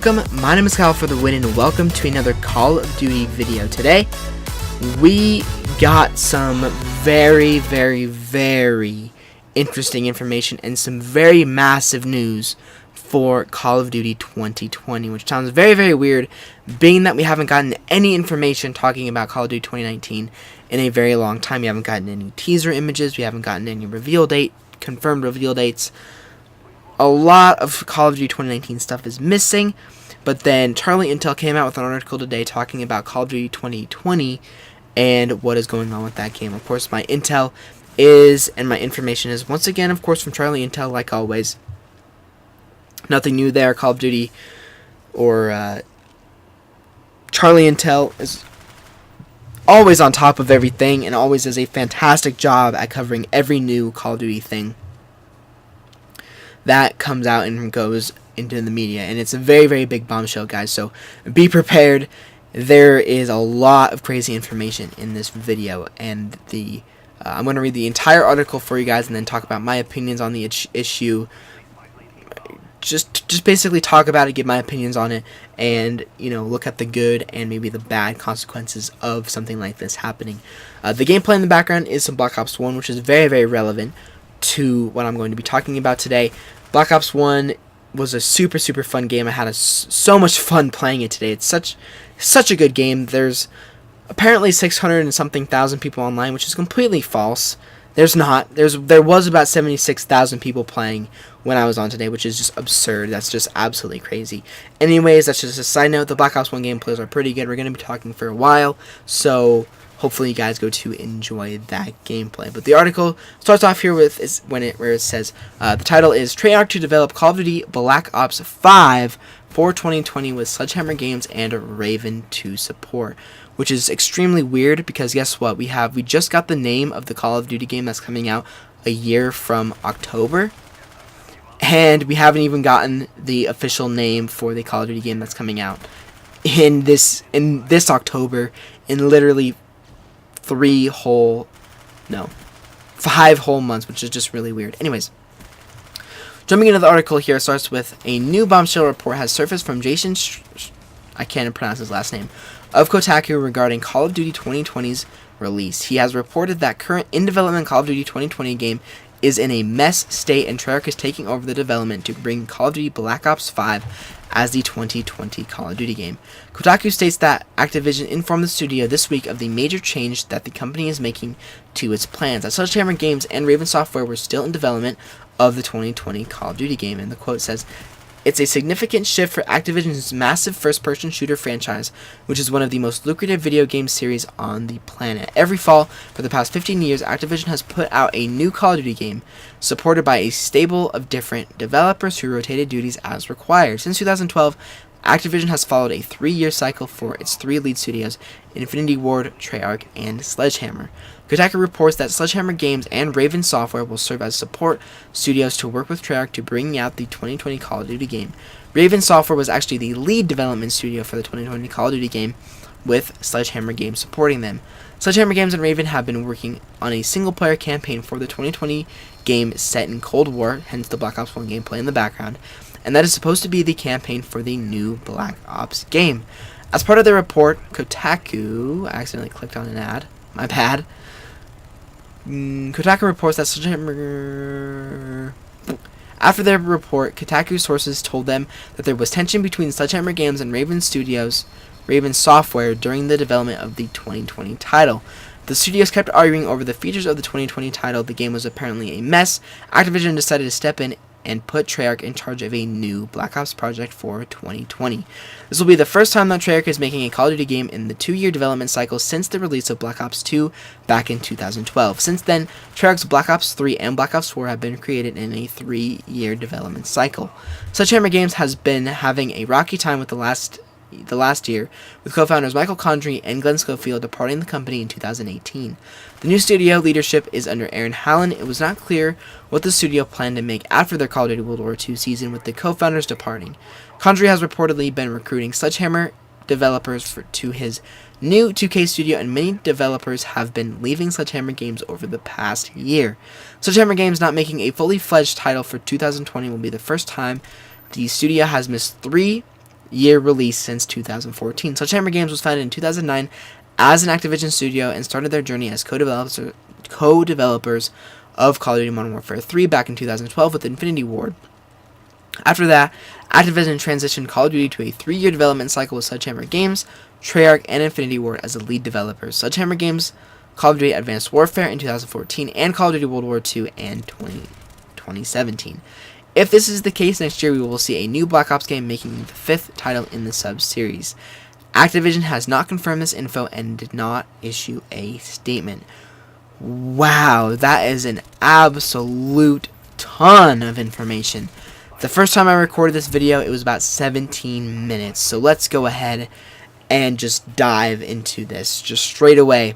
welcome. My name is Kyle for the win, and welcome to another Call of Duty video. Today, we got some very interesting information and some very massive news for Call of Duty 2020, which sounds very weird, being that we haven't gotten any information talking about Call of Duty 2019 in a very long time. We haven't gotten any teaser images, we haven't gotten any confirmed reveal dates. A lot of Call of Duty 2019 stuff is missing, but then Charlie Intel came out with an article today talking about Call of Duty 2020 and what is going on with that game. Of course, my intel is, and my information is, once again, of course, from Charlie Intel, like always. Nothing new there. Call of Duty or Charlie Intel is always on top of everything and always does a fantastic job at covering every new Call of Duty thing that comes out and goes into the media. And it's a very big bombshell, guys, so be prepared. There is a lot of crazy information in this video, and I'm going to read the entire article for you guys and then talk about my opinions on the issue. Just basically talk about it, give my opinions on it, and look at the good and maybe the bad consequences of something like this happening. The gameplay in the background is some Black Ops 1, which is very relevant to what I'm going to be talking about today. Black Ops 1 was a super fun game. I had so much fun playing it today. It's such a good game. There's apparently 600 and something thousand people online, which is completely false. There's not. There was about 76,000 people playing when I was on today, which is just absurd. That's just absolutely crazy. Anyways, that's just a side note. The Black Ops 1 gameplays are pretty good. We're going to be talking for a while, so hopefully you guys go to enjoy that gameplay. But the article starts off here with where it says the title is Treyarch to develop Call of Duty Black Ops 5 for 2020 with Sledgehammer Games and Raven to support, which is extremely weird because guess what? We just got the name of the Call of Duty game that's coming out a year from October, and we haven't even gotten the official name for the Call of Duty game that's coming out in this October, in literally 5 whole months, which is just really weird. Anyways, jumping into the article here, it starts with a new bombshell report has surfaced from Jason I can't even pronounce his last name, of Kotaku regarding Call of Duty 2020's release. He has reported that current in-development Call of Duty 2020 game is in a mess state, and Treyarch is taking over the development to bring Call of Duty Black Ops 5 as the 2020 Call of Duty game. Kotaku states that Activision informed the studio this week of the major change that the company is making to its plans, as Sledgehammer Games and Raven Software were still in development of the 2020 Call of Duty game. And the quote says, "It's a significant shift for Activision's massive first-person shooter franchise, which is one of the most lucrative video game series on the planet. Every fall, for the past 15 years, Activision has put out a new Call of Duty game, supported by a stable of different developers who rotated duties as required. Since 2012, Activision has followed a 3-year cycle for its 3 lead studios, Infinity Ward, Treyarch, and Sledgehammer. Kotaku reports that Sledgehammer Games and Raven Software will serve as support studios to work with Treyarch to bring out the 2020 Call of Duty game. Raven Software was actually the lead development studio for the 2020 Call of Duty game, with Sledgehammer Games supporting them. Sledgehammer Games and Raven have been working on a single-player campaign for the 2020 game set in Cold War, hence the Black Ops 1 gameplay in the background, and that is supposed to be the campaign for the new Black Ops game. As part of their report, Kotaku... I accidentally clicked on an ad. My bad. Kotaku reports that Sledgehammer... After their report, Kotaku sources told them that there was tension between Sledgehammer Games and Raven Software during the development of the 2020 title. The studios kept arguing over the features of the 2020 title. The game was apparently a mess. Activision decided to step in and put Treyarch in charge of a new Black Ops project for 2020. This will be the first time that Treyarch is making a Call of Duty game in the 2-year development cycle since the release of Black Ops 2 back in 2012. Since then, Treyarch's Black Ops 3 and Black Ops 4 have been created in a 3-year development cycle. Sledgehammer Games has been having a rocky time with the last year, with co-founders Michael Condrey and Glenn Schofield departing the company in 2018. The new studio leadership is under Aaron Hallen. It was not clear what the studio planned to make after their Call of Duty World War II season, with the co-founders departing. Condrey has reportedly been recruiting Sledgehammer developers to his new 2K studio, and many developers have been leaving Sledgehammer Games over the past year. Sledgehammer Games not making a fully fledged title for 2020 will be the first time the studio has missed 3 year release since 2014. Sledgehammer Games was founded in 2009 as an Activision studio and started their journey as co-developers of Call of Duty Modern Warfare 3 back in 2012 with Infinity Ward. After that, Activision transitioned Call of Duty to a 3-year development cycle with Sledgehammer Games, Treyarch, and Infinity Ward as the lead developers. Sledgehammer Games, Call of Duty Advanced Warfare in 2014, and Call of Duty World War II in 2017. If this is the case, next year we will see a new Black Ops game, making the 5th title in the sub-series. Activision has not confirmed this info and did not issue a statement. Wow, that is an absolute ton of information. The first time I recorded this video, it was about 17 minutes. So let's go ahead and just dive into this just straight away.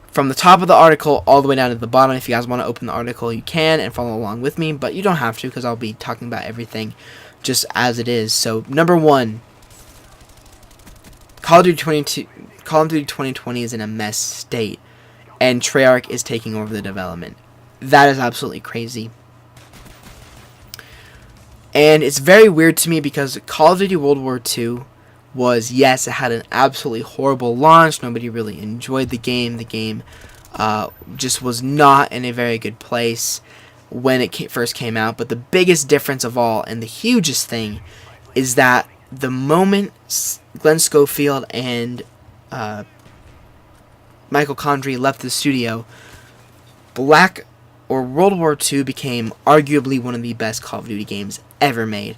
From the top of the article all the way down to the bottom. If you guys want to open the article, you can and follow along with me. But you don't have to, because I'll be talking about everything just as it is. So, number 1. Call of Duty 2020 is in a mess state. And Treyarch is taking over the development. That is absolutely crazy. And it's very weird to me because Call of Duty World War II was, yes, it had an absolutely horrible launch. Nobody really enjoyed the game. The game just was not in a very good place when it first came out. But the biggest difference of all, and the hugest thing, is that the moment Glenn Schofield and Michael Condrey left the studio, World War II became arguably one of the best Call of Duty games ever made.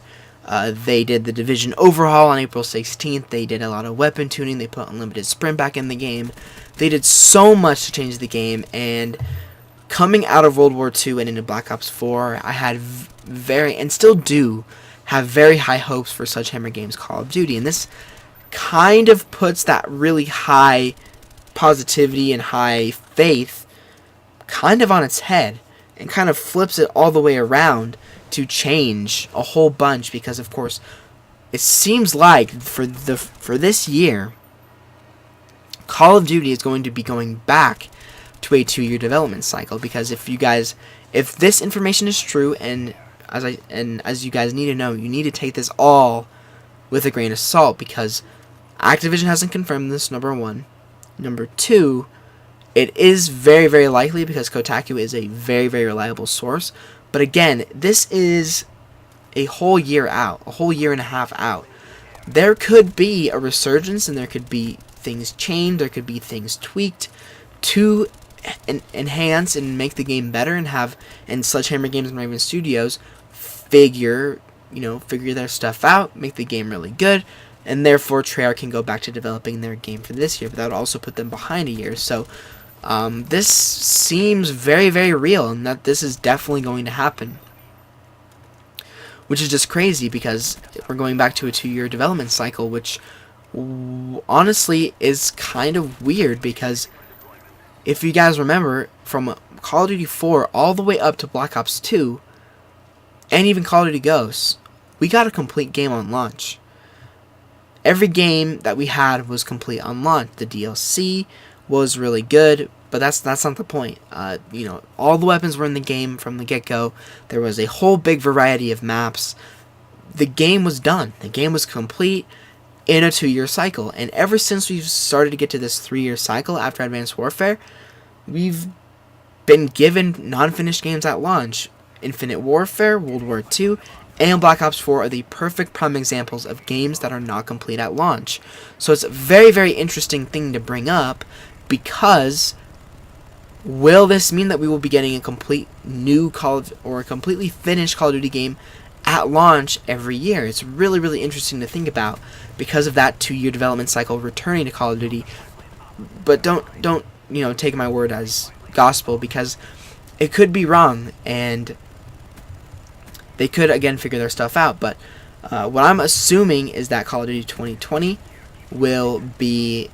They did the Division overhaul on April 16th. They did a lot of weapon tuning. They put unlimited sprint back in the game. They did so much to change the game. And coming out of World War II and into Black Ops 4, I had and still do, have very high hopes for Sledgehammer Games Call of Duty. And this kind of puts that really high positivity and high faith kind of on its head and kind of flips it all the way around to change a whole bunch, because of course it seems like for this year Call of Duty is going to be going back to a 2-year development cycle, because if this information is true, and as you guys need to know, you need to take this all with a grain of salt, because Activision hasn't confirmed this, number 1. Number 2, it is very, very likely, because Kotaku is a very, very reliable source. But again, this is a whole year out, a whole year and a half out. There could be a resurgence, and there could be things changed, there could be things tweaked to enhance and make the game better, and Sledgehammer Games and Raven Studios figure their stuff out, make the game really good, and therefore Treyarch can go back to developing their game for this year. But that would also put them behind a year. So this seems very, very real, and that this is definitely going to happen. Which is just crazy, because we're going back to a 2-year development cycle, which honestly is kind of weird, because if you guys remember, from Call of Duty 4 all the way up to Black Ops 2, and even Call of Duty Ghosts, we got a complete game on launch. Every game that we had was complete on launch. The DLC was really good, but that's not the point. All the weapons were in the game from the get-go. There was a whole big variety of maps. The game was done. The game was complete in a 2-year cycle. And ever since we've started to get to this 3-year cycle after Advanced Warfare, we've been given non-finished games at launch. Infinite Warfare, World War II, and Black Ops 4 are the perfect prime examples of games that are not complete at launch. So it's a very, very interesting thing to bring up, because will this mean that we will be getting a complete new or a completely finished Call of Duty game at launch every year? It's really, really interesting to think about, because of that 2-year development cycle returning to Call of Duty. But don't take my word as gospel, because it could be wrong, and they could again figure their stuff out. But what I'm assuming is that Call of Duty 2020 will be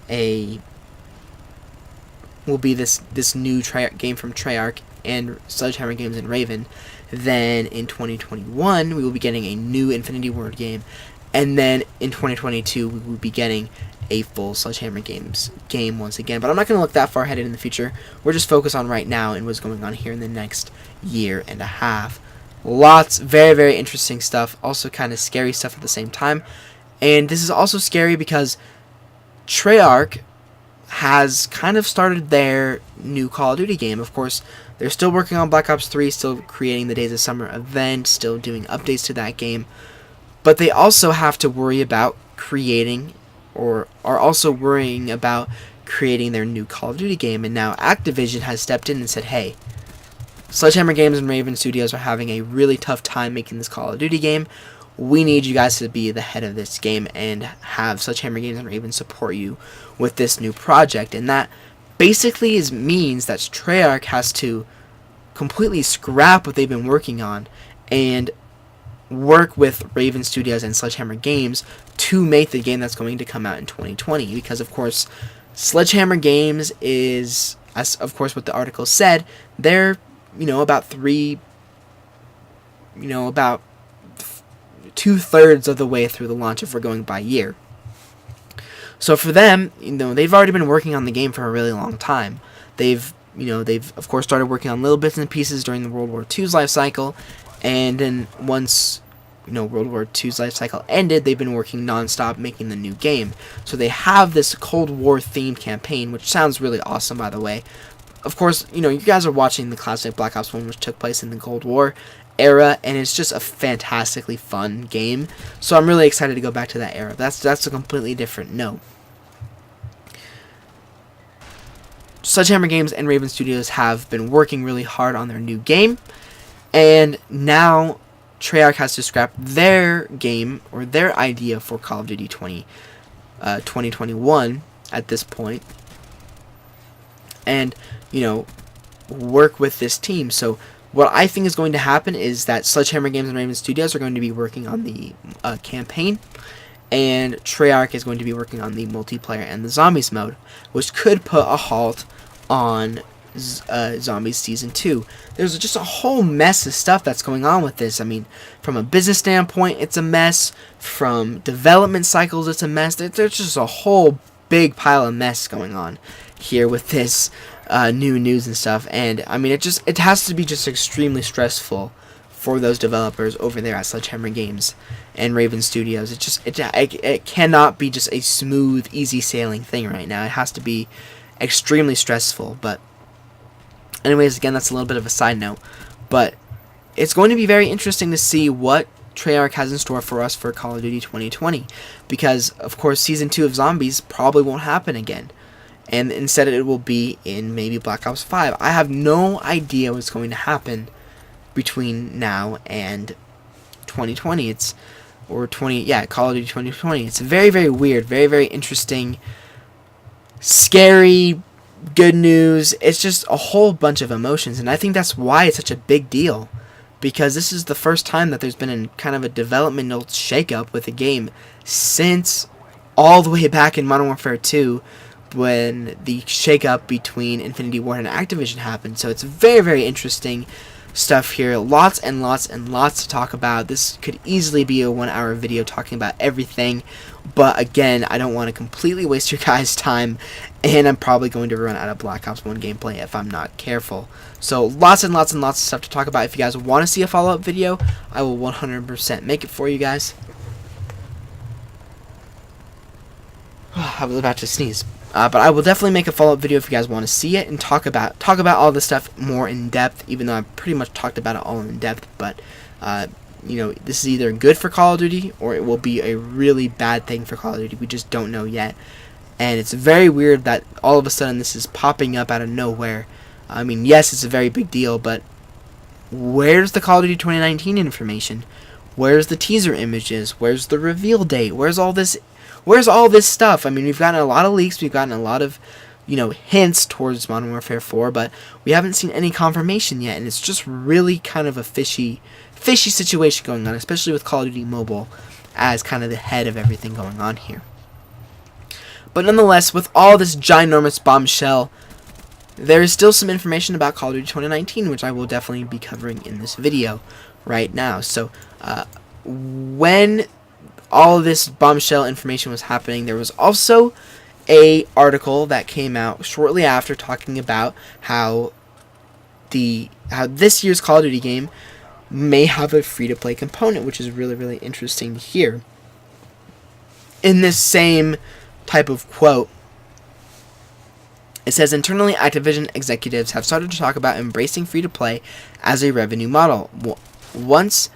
this new game from Treyarch and Sledgehammer Games and Raven. Then in 2021 we will be getting a new Infinity Ward game, and then in 2022 we will be getting a full Sledgehammer Games game once again. But I'm not going to look that far ahead in the future. We're just focused on right now and what's going on here in the next year and a half. Lots, very, very interesting stuff. Also kind of scary stuff at the same time. And this is also scary because Treyarch has kind of started their new Call of Duty game. Of course, they're still working on Black Ops 3, still creating the Days of Summer event, still doing updates to that game. But they also have to worry about creating, or are also worrying about creating their new Call of Duty game. And now Activision has stepped in and said, hey, Sledgehammer Games and Raven Studios are having a really tough time making this Call of Duty game. We need you guys to be the head of this game and have Sledgehammer Games and Raven support you with this new project. And that basically means that Treyarch has to completely scrap what they've been working on and work with Raven Studios and Sledgehammer Games to make the game that's going to come out in 2020. Because, of course, Sledgehammer Games is, as of course what the article said, they're, about 2/3 of the way through the launch if we're going by year. So for them, they've already been working on the game for a really long time. They've of course started working on little bits and pieces during the World War II's life cycle, and then once World War II's life cycle ended, they've been working nonstop making the new game. So they have this Cold War themed campaign, which sounds really awesome, by the way. Of course, you guys are watching the classic Black Ops 1, which took place in the Cold War era, and it's just a fantastically fun game. So I'm really excited to go back to that era. That's a completely different note. Sledgehammer Games and Raven Studios have been working really hard on their new game, and now Treyarch has to scrap their game, or their idea for Call of Duty 2021 at this point, and work with this team. So what I think is going to happen is that Sledgehammer Games and Raven Studios are going to be working on the campaign, and Treyarch is going to be working on the multiplayer and the zombies mode, which could put a halt on Zombies Season 2. There's just a whole mess of stuff that's going on with this. I mean, from a business standpoint, it's a mess. From development cycles, it's a mess. There's just a whole big pile of mess going on here with this new news and stuff. And I mean, it has to be just extremely stressful for those developers over there at Sledgehammer Games and Raven Studios. It cannot be just a smooth, easy sailing thing right now. It has to be extremely stressful. But anyways, again, that's a little bit of a side note. But it's going to be very interesting to see what Treyarch has in store for us for Call of Duty 2020. Because, of course, Season 2 of Zombies probably won't happen again. And instead it will be in maybe Black Ops 5. I have no idea what's going to happen between now and 2020. Call of Duty 2020. It's very, very weird, very, very interesting, scary, good news. It's just a whole bunch of emotions, and I think that's why it's such a big deal, because this is the first time that there's been kind of a developmental shakeup with a game since all the way back in Modern Warfare 2, when the shakeup between Infinity Ward and Activision happened. So it's very, very interesting stuff here. Lots and lots and lots to talk about. This could easily be a 1-hour video talking about everything, but again, I don't want to completely waste your guys' time, and I'm probably going to run out of Black Ops 1 gameplay if I'm not careful. So lots and lots and lots of stuff to talk about. If you guys want to see a follow-up video, I will 100% make it for you guys. I was about to sneeze. But I will definitely make a follow-up video if you guys want to see it and talk about all this stuff more in depth, even though I've pretty much talked about it all in depth. But this is either good for Call of Duty or it will be a really bad thing for Call of Duty. We just don't know yet. And it's very weird that all of a sudden this is popping up out of nowhere. I mean, yes, it's a very big deal, but where's the Call of Duty 2019 information? Where's the teaser images? Where's the reveal date? Where's all this stuff? I mean, we've gotten a lot of leaks, we've gotten a lot of, hints towards Modern Warfare 4, but we haven't seen any confirmation yet, and it's just really kind of a fishy situation going on, especially with Call of Duty Mobile as kind of the head of everything going on here. But nonetheless, with all this ginormous bombshell, there is still some information about Call of Duty 2019, which I will definitely be covering in this video right now. So, when all of this bombshell information was happening, there was also a article that came out shortly after talking about how this year's Call of Duty game may have a free-to-play component, which is really, really interesting to hear. In this same type of quote, it says, internally, Activision executives have started to talk about embracing free-to-play as a revenue model. Once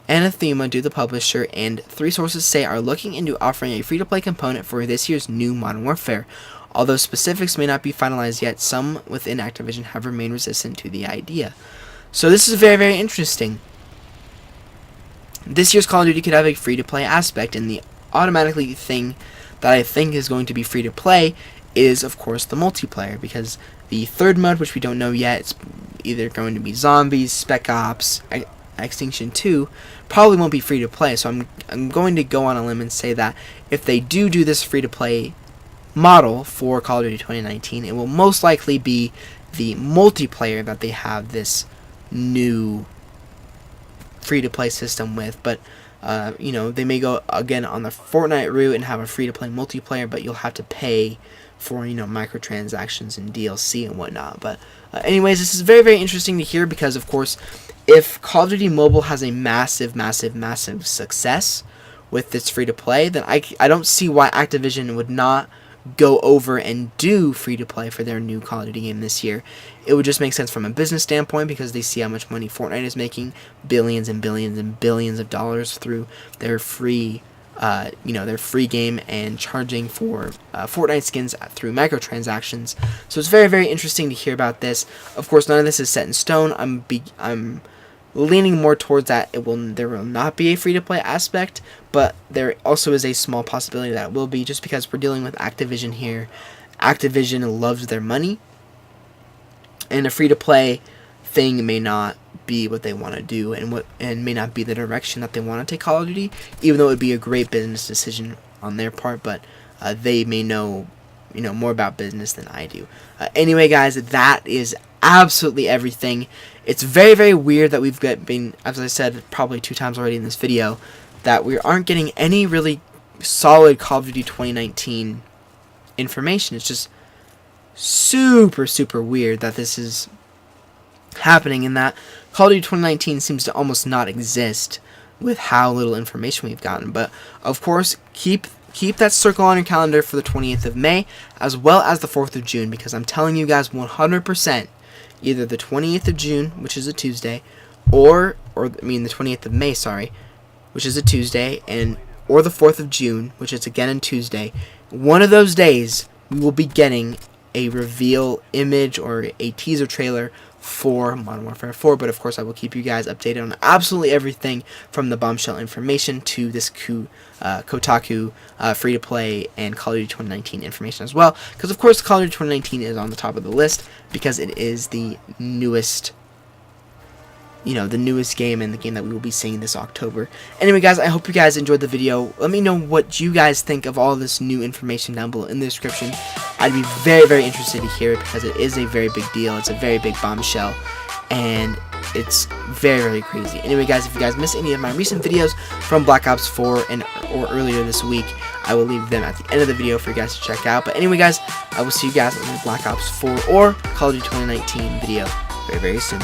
Anathema, the publisher, and 3 sources say are looking into offering a free-to-play component for this year's new Modern Warfare. Although specifics may not be finalized yet, some within Activision have remained resistant to the idea. So this is very, very interesting. This year's Call of Duty could have a free-to-play aspect, and the automatically thing that I think is going to be free-to-play is, of course, the multiplayer, because the third mode, which we don't know yet, it's either going to be Zombies, Spec Ops, Extinction 2, probably won't be free-to-play. So I'm going to go on a limb and say that if they do this free-to-play model for Call of Duty 2019, it will most likely be the multiplayer that they have this new free-to-play system with. But you know, they may go again on the Fortnite route and have a free-to-play multiplayer, but you'll have to pay for, you know, microtransactions and DLC and whatnot. But anyways, this is very, very interesting to hear, because of course, if Call of Duty Mobile has a massive success with this free-to-play, then I don't see why Activision would not go over and do free-to-play for their new Call of Duty game this year. It would just make sense from a business standpoint, because they see how much money Fortnite is making, billions and billions and billions of dollars through their free their free game, and charging for Fortnite skins through microtransactions. So it's very, very interesting to hear about this. Of course, none of this is set in stone. I'm leaning more towards that there will not be a free-to-play aspect, but there also is a small possibility that it will be, just because we're dealing with Activision here. Activision loves their money, and a free-to-play thing may not be what they want to do, and may not be the direction that they want to take Call of Duty, even though it would be a great business decision on their part. But they may know, more about business than I do. Anyway, guys, that is absolutely everything. It's very, very weird that we've been, as I said probably 2 times already in this video, that we aren't getting any really solid Call of Duty 2019 information. It's just super, super weird that this is happening, and that Call of Duty 2019 seems to almost not exist with how little information we've gotten. But of course, keep that circle on your calendar for the 20th of May, as well as the 4th of June, because I'm telling you guys 100%, either the 20th of June, which is a Tuesday, the 20th of May, sorry, which is a Tuesday, or the 4th of June, which is again a Tuesday, one of those days we will be getting a reveal image or a teaser trailer for Modern Warfare 4, but of course I will keep you guys updated on absolutely everything, from the Bombshell information to this Kotaku free-to-play and Call of Duty 2019 information as well, because of course Call of Duty 2019 is on the top of the list, because it is the newest game, and the game that we will be seeing this October. Anyway, guys, I hope you guys enjoyed the video. Let me know what you guys think of all this new information down below in the description. I'd be very, very interested to hear it, because it is a very big deal. It's a very big bombshell, and it's very, very crazy. Anyway, guys, if you guys missed any of my recent videos from Black Ops 4 or earlier this week, I will leave them at the end of the video for you guys to check out. But anyway, guys, I will see you guys in the Black Ops 4 or Call of Duty 2019 video very, very soon.